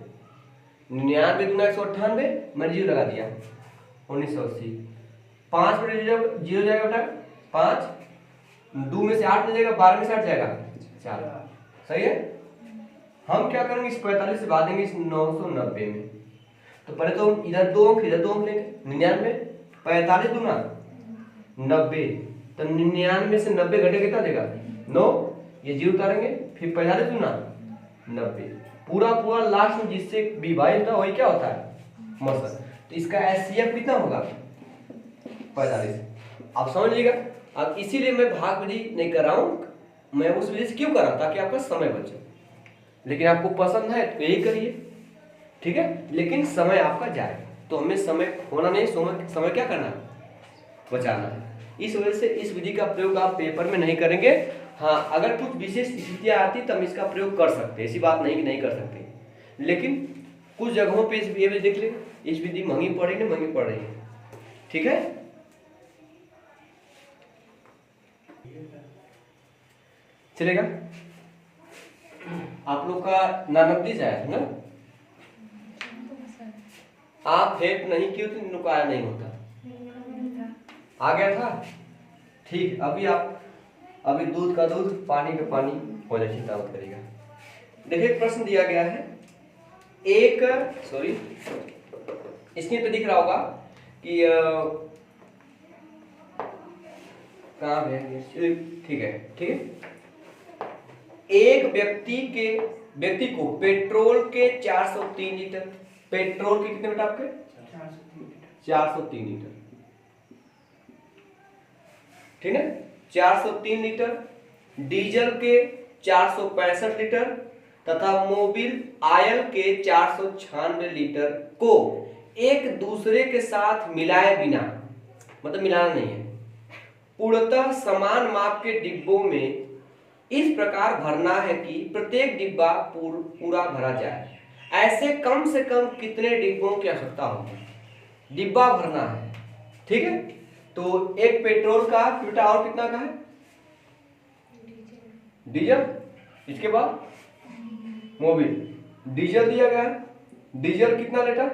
99 दुगुना 198, मैंने जीरो लगा दिया 1980। 5 में जीरो जाएगा बेटा 5, 2 में से 8 जाएगा, 12 में से 8 जाएगा 4, सही है। हम क्या करेंगे इस 45 से बांधेंगे इस 990 में, तो पहले तो हम इधर 2 अंक इधर 2 अंक लेंगे 99, 45 दूना 90, तो 99 से 90 घटे कितना देगा 9, ये जीरो उतारेंगे, फिर 45 दूना 90, पूरा पूरा लास्ट में जिससे विभाजित होता है वही क्या होता है मसल, तो इसका एचसीएफ कितना होगा 45। आप समझ लीजिएगा। अब इसीलिए मैं भाग विधि नहीं कर रहा हूँ, मैं उस विधि से क्यों कर रहा हूँ ताकि आपका समय बचे, लेकिन आपको पसंद है तो यही करिए, ठीक है, लेकिन समय आपका जाए, तो हमें समय होना नहीं, समय क्या करना है बचाना है। इस वजह से इस विधि का प्रयोग आप पेपर में नहीं करेंगे। हाँ, अगर कुछ विशेष स्थितियां आती तो हम इसका प्रयोग कर सकते हैं, ऐसी बात नहीं कि नहीं कर सकते, लेकिन कुछ जगहों पे इस विधि देख ले, इस विधि महंगी पड़ रही है, महंगी पड़ रही है, ठीक है। चलेगा। आप लोग का नानकदी जाया था ना, आप हेल्प नहीं की तो इनको आया नहीं होता, आ गया था, ठीक। अभी दूध का दूध पानी का पानी हो जाए, चिंता मत करिएगा। देखिए प्रश्न दिया गया है, एक सॉरी स्क्रीन पे दिख रहा होगा कि कहाँ है, ठीक है, ठीक है। एक व्यक्ति को पेट्रोल के 403 लीटर, पेट्रोल के कितने बेटा आपके 403 लीटर, ठीक है, 403 लीटर, डीजल के 465 लीटर तथा मोबिल ऑयल के 496 लीटर को एक दूसरे के साथ मिलाए बिना, मतलब मिलाना नहीं है, पूर्णतः समान माप के डिब्बों में इस प्रकार भरना है कि प्रत्येक डिब्बा पूरा भरा जाए। ऐसे कम से कम कितने डिब्बों की आवश्यकता होगी, डिब्बा भरना है, ठीक है। तो एक पेट्रोल का बेटा और कितना का है डीजल, इसके बाद मोबिल, डीजल दिया गया है, डीजल कितना लीटर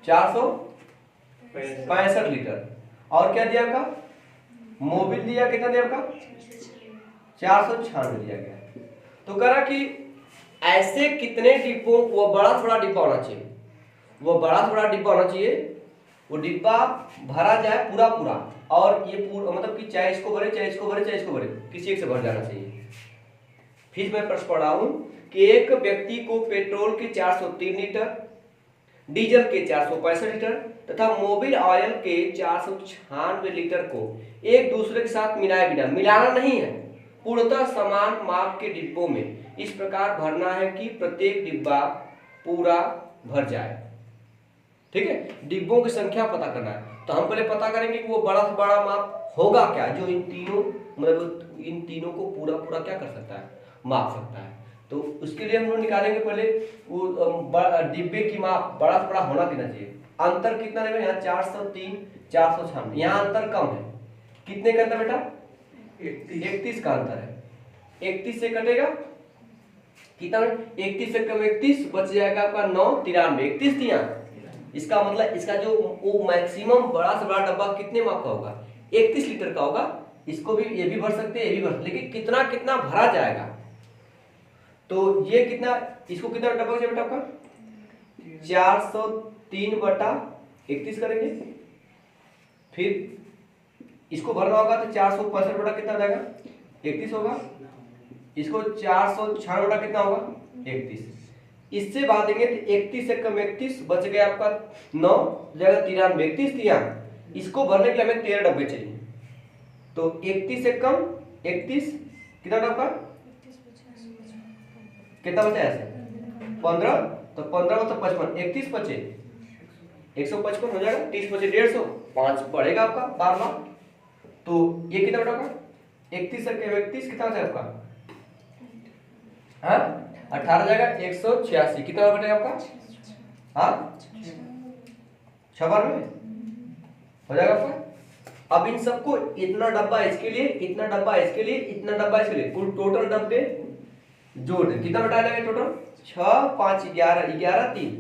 465 लीटर, और क्या दिया आपका मोबिल दिया, कितना दिया आपका 496 दिया गया। तो कह रहा कि ऐसे कितने डिब्बों, वो बड़ा थोड़ा डिब्बा होना चाहिए, वो बड़ा थोड़ा डिब्बा होना चाहिए, वो डिब्बा भरा जाए पूरा पूरा, और ये पूरा मतलब कि चाहे इसको भरे चाहे इसको भरे चाहे इसको भरे, किसी एक से भर जाना चाहिए। फिर मैं प्रश्न पढ़ा हूं कि एक व्यक्ति को पेट्रोल के 403 लीटर, डीजल के 465 लीटर तथा मोबिल ऑयल के 496 लीटर को एक दूसरे के साथ मिलाए बिना, मिलाना नहीं है, पूर्णतः समान माप के डिब्बों में इस प्रकार भरना है कि प्रत्येक डिब्बा पूरा भर जाए, ठीक है। डिब्बों की संख्या पता करना है, तो हम पहले पता करेंगे कि वो बड़ा से बड़ा माप होगा क्या, जो इन तीनों मतलब इन तीनों को पूरा पूरा क्या कर सकता है, माप सकता है। तो उसके लिए हम लोग निकालेंगे पहले वो डिब्बे की माप बड़ा से बड़ा होना कितना चाहिए, अंतर कितना रहेगा, यहाँ 403 496, यहाँ अंतर कम है, कितने का अंतर बेटा 31 का अंतर है, 31 से कटेगा कितना, 31 से कम 31 बच जाएगा आपका 9 93, 31 दिया, इसका मतलब इसका जो वो मैक्सिमम बड़ा से बड़ा डब्बा कितने माप का होगा 31 लीटर का होगा, इसको भी ये भी भर सकते हैं, ये भी भर सकते, लेकिन कितना कितना भरा जाएगा, तो ये कितना, इसको कितना डब्बा चाहिए बेटा आपका 403/31 करेंगे, फिर इसको भरना होगा तो 465 बटा कितना हो जाएगा 31 होगा, इसको 496 बटा कितना होगा 31, इससे बांधेंगे तो 31 से कम 31 बच गया आपका 9 जाएगा 93, 31 दिया, इसको भरने के लिए हमें 13 डब्बे चाहिए, तो 31 से कम 31 कितना डब्बा, कितना बचा ऐसे 15, तो 15 मतलब 55, 31 बचे 155 हो जाएगा, 30 बचे 150, 5 बढ़ेगा आपका बार बार, तो ये कितना बटा होगा 31 से 31 कितना हो जाएगा आपका, हाँ 18 जाएगा 186, कितना बटेगा आपका, हाँ 6 बार में हो जाएगा आपका। अब इन सबको इतना डब्बा इसके लिए, इतना डब्बा इसके लिए, इतना डब्बा इसके लिए, कुल टोटल डब्बे जोड़ दे, कितना बटा जाएगा टोटल 6 5 11 11 3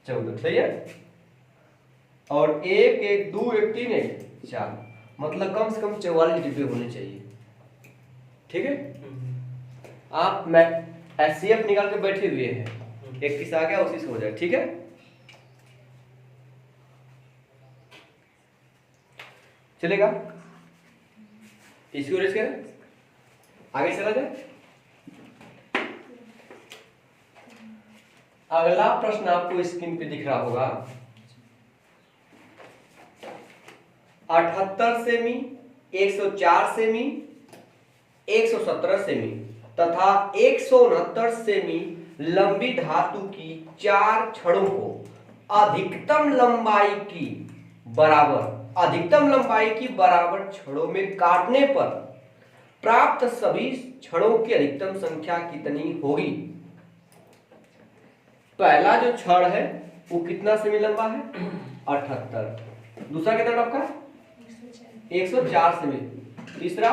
14, सही है। और 1 1 2 1 3 1 4, मतलब कम से कम 44 डिब्बे होने चाहिए, ठीक है। आप मैं एचसीएफ निकाल के बैठे हुए हैं, 21 आ गया उसी से हो जाए, ठीक है। चलेगा, इसको रेस करें, आगे चला जाए। अगला प्रश्न आपको स्क्रीन पे दिख रहा होगा, 78 सेमी, 104 सेमी, 117 सेमी तथा 169 सेमी लंबी धातु की 4 छड़ों को अधिकतम लंबाई की बराबर छड़ों में काटने पर प्राप्त सभी छड़ों की अधिकतम संख्या कितनी होगी। पहला जो छड़ है वो कितना सेमी लंबा है 78, दूसरा कितना आपका 104 सेमी, तीसरा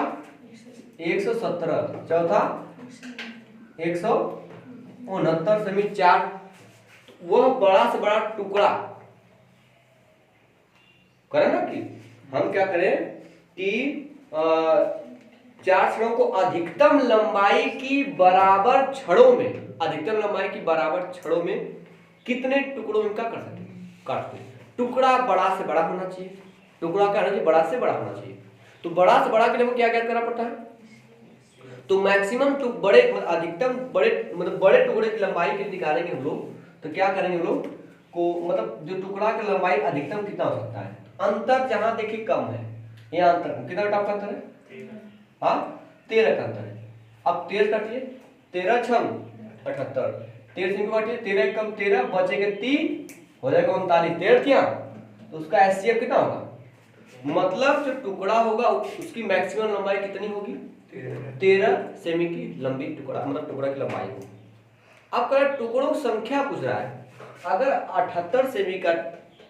117, चौथा 169 सेमी, 4 वह बड़ा से बड़ा टुकड़ा करें ना कि हम क्या करें कि 4 छड़ों को अधिकतम लंबाई की बराबर छड़ों में, अधिकतम लंबाई की बराबर छड़ों में कितने टुकड़ों में क्या कर सकते काटते, टुकड़ा बड़ा से बड़ा होना चाहिए, टुकड़ा क्या होना चाहिए बड़ा से बड़ा होना चाहिए। तो बड़ा से बड़ा के लिए क्या करना पड़ता है, तो मैक्सिमम तो बड़े अधिकतम बड़े मतलब बड़े टुकड़े की लंबाई के निकालेंगे हम लोग, तो क्या करेंगे हम लोग को मतलब जो टुकड़ा की लंबाई अधिकतम कितना हो सकता है, अंतर जहां देखिए कम है, यहाँ अंतर कितना का अंतर है, हाँ 13 का अंतर है। अब 13 काटिए, 13 छम 78, 13 से काटिए, 13 कम 13 बचेगा 3 हो जाएगा 39, 13 क्या, तो उसका एचसीएफ कितना होगा, मतलब जो टुकड़ा होगा उसकी मैक्सिमम लंबाई कितनी होगी 13 सेमी की लंबी टुकड़ा, मतलब टुकड़ा की लंबाई होगी। अब कह टुकड़ों की संख्या पूछ रहा है, अगर 78 सेमी का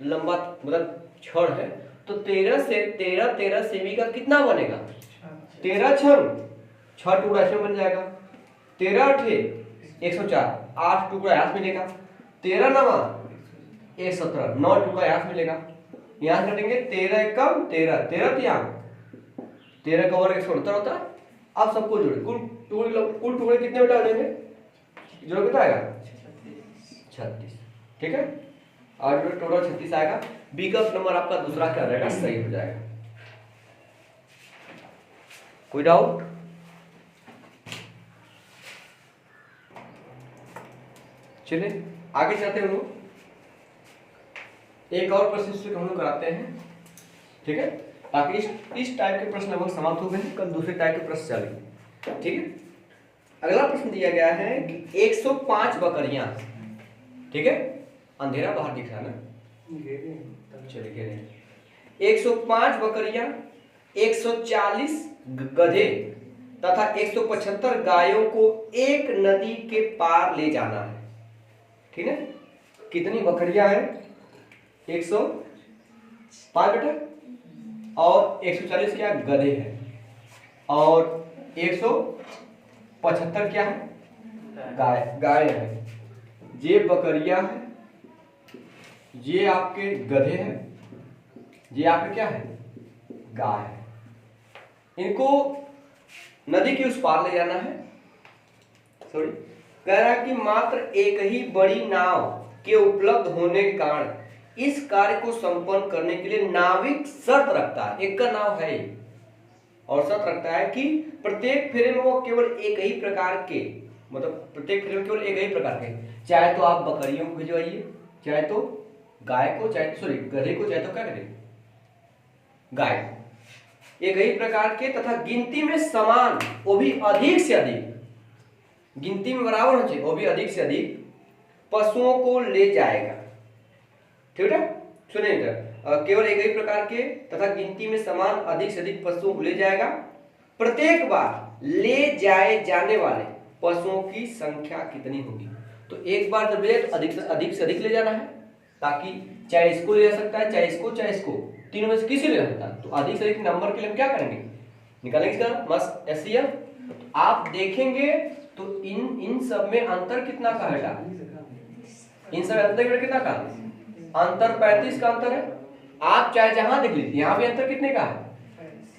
लंबा मतलब छड़ है तो 13 सेमी का कितना बनेगा, 13 छड़ 6 टुकड़ा इसमें बन जाएगा, 13 अठे 104, 8 टुकड़ा यहाँ मिलेगा, 13 नवा 117, 9 टुकड़ा यहाँ मिलेगा, यहाँ से कटेंगे 13 कम 13 13 13 का वर्ग 169 होता है। अब सबको जोड़े, कुल टुकड़े कितने बटा हो जाएंगे, जोड़ कितना आएगा 36, ठीक है। और जो टोटल 36 आएगा, विकल्प नंबर आपका दूसरा क्या रहेगा, सही हो जाएगा। कोई डाउट, चलिए आगे चलते हैं हम लोग, एक और प्रश्न से हम लोग कराते हैं, ठीक है, ताकि इस टाइप के प्रश्न लगभग समाप्त हो गए हैं, कल दूसरे टाइप के प्रश्न चलेंगे, ठीक है। अगला प्रश्न दिया गया है कि 105 बकरियां, ठीक है, अंधेरा बाहर दिख रहा है ना, चलिए कह रहे हैं 105 बकरियां, 140 गधे तथा 175 गायों को एक नदी के पार ले जाना है, ठीक है। कितनी बकरियां हैं 105 बेटा, और 140 क्या गधे हैं, और 175 क्या है गाय है, ये बकरियां हैं, ये आपके गधे हैं, ये आपके क्या है गाय है, इनको नदी के उस पार ले जाना है। सॉरी, कह रहा है कि मात्र एक ही बड़ी नाव के उपलब्ध होने के कारण इस कार्य को संपन्न करने के लिए नाविक शर्त रखता है, एक का नाव है और शर्त रखता है कि प्रत्येक फेरे में वो केवल एक ही प्रकार के, मतलब प्रत्येक फेरे में केवल एक ही प्रकार के, चाहे तो आप बकरियों को भिजवाइए, चाहे तो गाय को, चाहे सॉरी गधे को, चाहे तो क्या करें गाय, एक ही प्रकार के तथा गिनती में समान, वो भी अधिक से अधिक, गिनती में बराबर होना चाहिए, वो भी अधिक से अधिक पशुओं को ले जाएगा। ठीक है, सुनिए इधर, केवल एक ही प्रकार के तथा गिनती में समान अधिक से अधिक पशुओं को ले जाएगा। प्रत्येक बार ले जाए जाने वाले पशुओं की संख्या कितनी होगी? तो एक बार जब ले तो अधिक से अधिक ले जाना है, ताकि चाहे इसको ले जा सकता है, चाहे इसको, तीनों में से किसी ले सकता है। तो अधिक से अधिक नंबर के लिए हम क्या करेंगे, निकालेंगे इसका मस्त HCF। आप देखेंगे तो इन सब में अंतर कितना का है, इन सब अंतर कितना का अंतर 35 का अंतर है। आप चाहे जहां देख लीजिए, यहाँ भी अंतर कितने का है,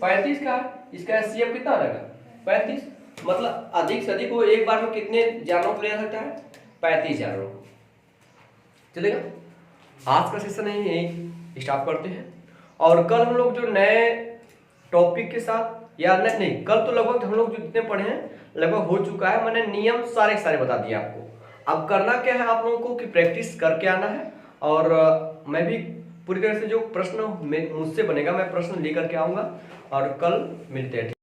35 का है। इसका HCF कितना रहेगा, 35। मतलब अधिक से अधिक वो एक बार में कितने जानवरों को ले जा सकता है, 35 जानवरों को। चलेगा, आज का सेशन यही स्टॉप करते हैं, और कल हम लोग जो नए टॉपिक के साथ, या नहीं कल तो लगभग हम लोग जो जितने पढ़े हैं लगभग हो चुका है, मैंने नियम सारे बता दिए आपको। अब करना क्या है आप लोगों को कि प्रैक्टिस करके आना है, और मैं भी पूरी तरह से जो प्रश्न मुझसे बनेगा मैं प्रश्न लेकर के आऊँगा, और कल मिलते हैं।